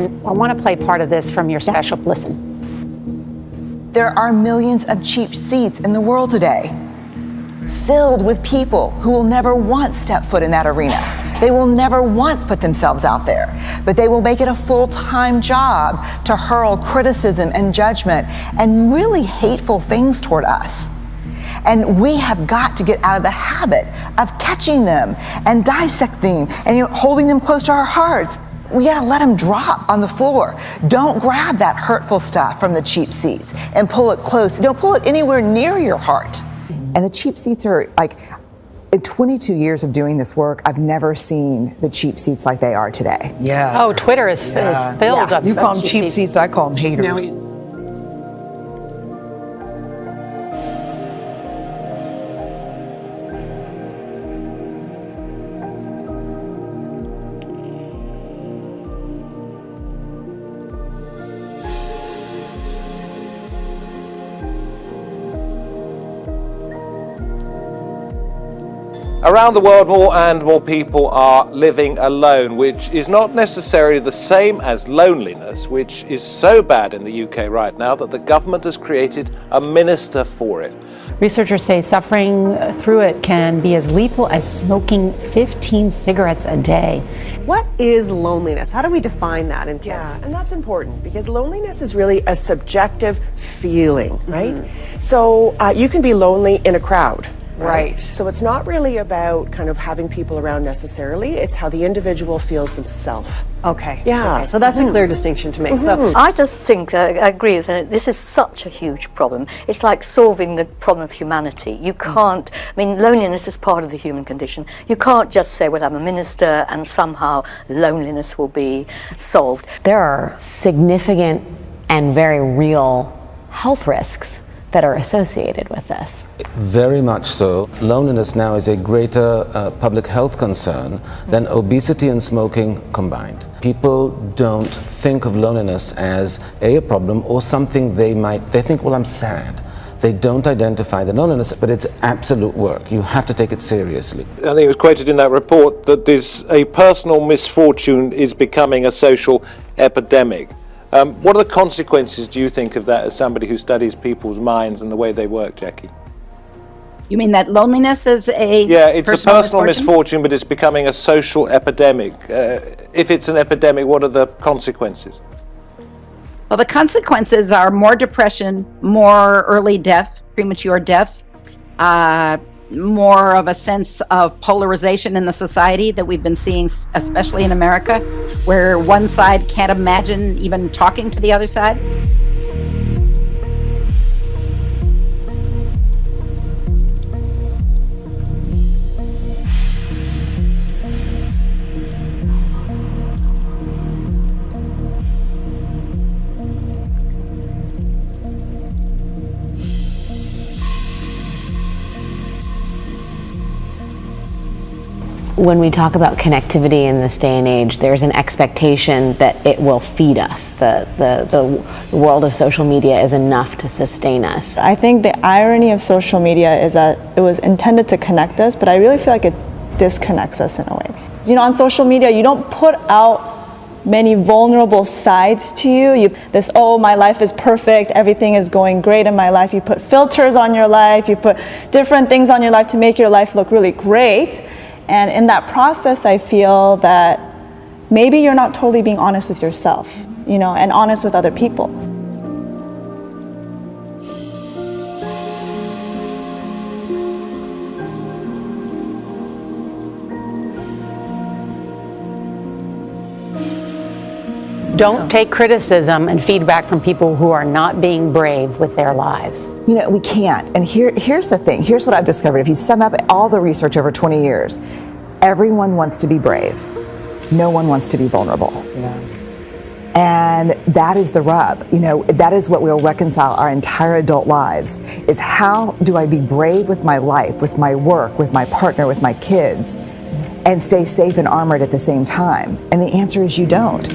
And I want to play part of this from your special. Listen. There are millions of cheap seats in the world today, filled with people who will never once step foot in that arena. They will never once put themselves out there, but they will make it a full-time job to hurl criticism and judgment and really hateful things toward us. And we have got to get out of the habit of catching them and dissecting and holding them close to our hearts. We gotta let them drop on the floor. Don't grab that hurtful stuff from the cheap seats and pull it close. Don't pull it anywhere near your heart. And the cheap seats are like, in 22 years of doing this work, I've never seen the cheap seats like they are today. Yeah. Oh, Twitter is filled up. You call them cheap seats, I call them haters. Around the world, more and more people are living alone, which is not necessarily the same as loneliness, which is so bad in the UK right now that the government has created a minister for it. Researchers say suffering through it can be as lethal as smoking 15 cigarettes a day. What is loneliness? How do we define that in kids? Yeah, and that's important because loneliness is really a subjective feeling, right? So you can be lonely in a crowd. Right. So it's not really about kind of having people around necessarily, it's how the individual feels themselves. Okay. Yeah. Okay. So that's a clear distinction to make. So I just think, I agree with it, this is such a huge problem. It's like solving the problem of humanity. You can't, I mean, loneliness is part of the human condition. You can't just say, well, I'm a minister and somehow loneliness will be solved. There are significant and very real health risks that are associated with this. Very much so. Loneliness now is a greater public health concern than obesity and smoking combined. People don't think of loneliness as a problem or something they think, well, I'm sad. They don't identify the loneliness, but it's absolute work. You have to take it seriously. I think it was quoted in that report that a personal misfortune is becoming a social epidemic. What are the consequences, do you think, of that as somebody who studies people's minds and the way they work, Jackie? You mean that loneliness is a it's a personal misfortune, but it's becoming a social epidemic. If it's an epidemic, what are the consequences? Well, the consequences are more depression, more early death, premature death, more of a sense of polarization in the society that we've been seeing, especially in America, where one side can't imagine even talking to the other side. When we talk about connectivity in this day and age, there's an expectation that it will feed us. The world of social media is enough to sustain us. I think the irony of social media is that it was intended to connect us, but I really feel like it disconnects us in a way. You know, on social media, you don't put out many vulnerable sides to you. Oh, my life is perfect, everything is going great in my life. You put filters on your life, you put different things on your life to make your life look really great. And in that process, I feel that maybe you're not totally being honest with yourself, you know, and honest with other people. Don't take criticism and feedback from people who are not being brave with their lives. You know, we can't. And here's the thing. Here's what I've discovered. If you sum up all the research over 20 years, everyone wants to be brave. No one wants to be vulnerable. Yeah. And that is the rub. You know, that is what will reconcile our entire adult lives, is how do I be brave with my life, with my work, with my partner, with my kids, and stay safe and armored at the same time? And the answer is you don't.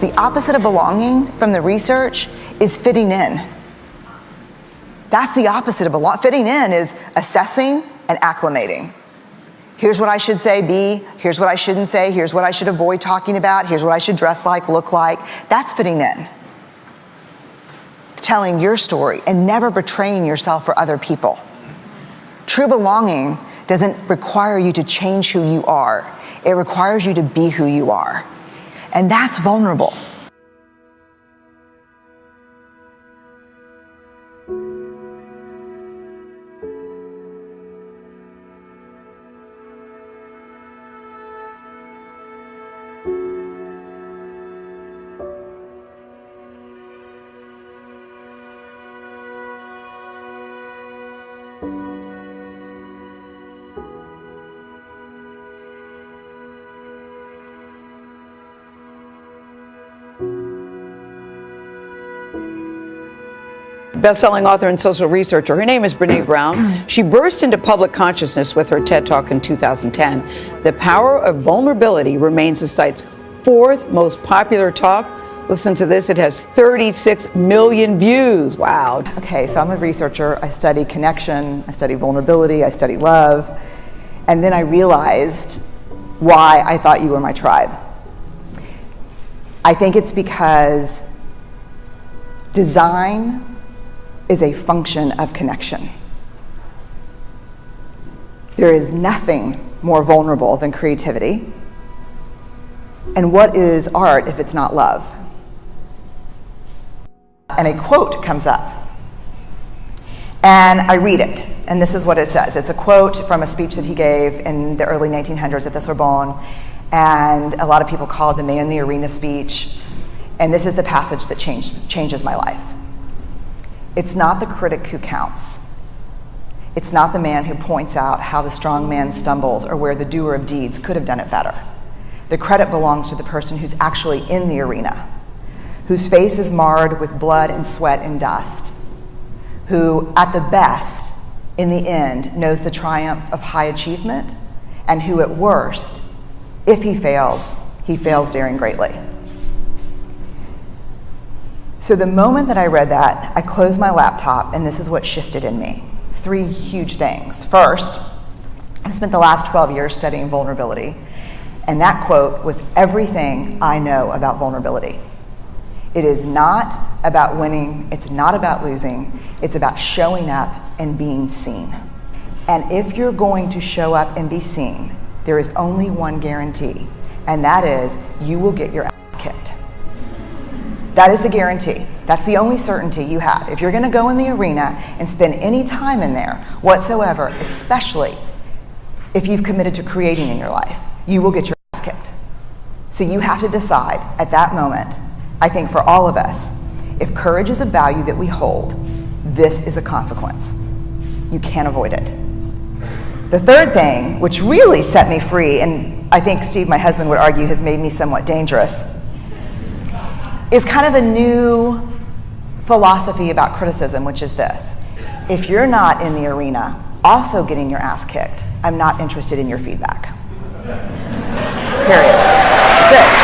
The opposite of belonging from the research is fitting in. That's the opposite of belonging. Fitting in is assessing and acclimating. Here's what I should say, be. Here's what I shouldn't say. Here's what I should avoid talking about. Here's what I should dress like, look like. That's fitting in. Telling your story and never betraying yourself for other people. True belonging doesn't require you to change who you are. It requires you to be who you are. And that's vulnerable. Best-selling author and social researcher. Her name is Brené Brown. She burst into public consciousness with her TED Talk in 2010. The Power of Vulnerability remains the site's 4th most popular talk. Listen to this, it has 36 million views. Wow. Okay, so I'm a researcher. I study connection, I study vulnerability, I study love. And then I realized why I thought you were my tribe. I think it's because design is a function of connection. There is nothing more vulnerable than creativity. And what is art if it's not love? And a quote comes up. And I read it, and this is what it says. It's a quote from a speech that he gave in the early 1900s at the Sorbonne, and a lot of people call it the Man in the Arena speech. And this is the passage that changes my life. It's not the critic who counts. It's not the man who points out how the strong man stumbles or where the doer of deeds could have done it better. The credit belongs to the person who's actually in the arena, whose face is marred with blood and sweat and dust, who, at the best, in the end, knows the triumph of high achievement, and who, at worst, if he fails daring greatly. So the moment that I read that, I closed my laptop, and this is what shifted in me. 3 huge things. First, I've spent the last 12 years studying vulnerability, and that quote was everything I know about vulnerability. It is not about winning, it's not about losing, it's about showing up and being seen. And if you're going to show up and be seen, there is only one guarantee, and that is you will get your ass kicked. That is the guarantee. That's the only certainty you have. If you're going to go in the arena and spend any time in there whatsoever, especially if you've committed to creating in your life, you will get your ass kicked. So you have to decide at that moment, I think for all of us, if courage is a value that we hold, this is a consequence. You can't avoid it. The third thing, which really set me free, and I think Steve, my husband, would argue has made me somewhat dangerous, is kind of a new philosophy about criticism, which is this. If you're not in the arena also getting your ass kicked, I'm not interested in your feedback. Period. That's it.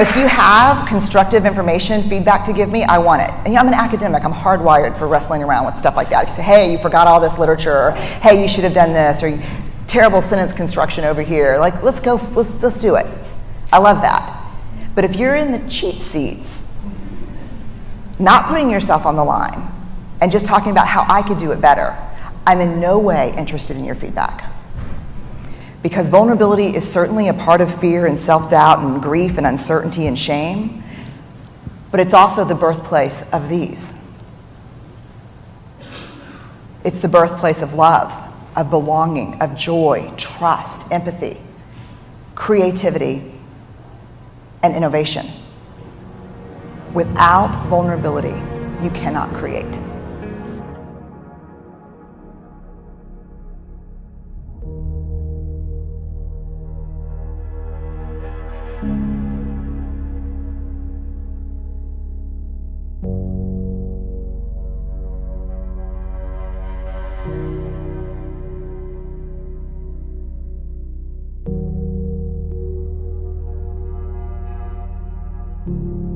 If you have constructive information, feedback to give me, I want it. And I'm an academic. I'm hardwired for wrestling around with stuff like that. If you say, hey, you forgot all this literature, or hey, you should have done this, or terrible sentence construction over here. Like, let's do it. I love that. But if you're in the cheap seats, not putting yourself on the line, and just talking about how I could do it better, I'm in no way interested in your feedback. Because vulnerability is certainly a part of fear and self-doubt and grief and uncertainty and shame, but it's also the birthplace of these. It's the birthplace of love, of belonging, of joy, trust, empathy, creativity, and innovation. Without vulnerability, you cannot create. you.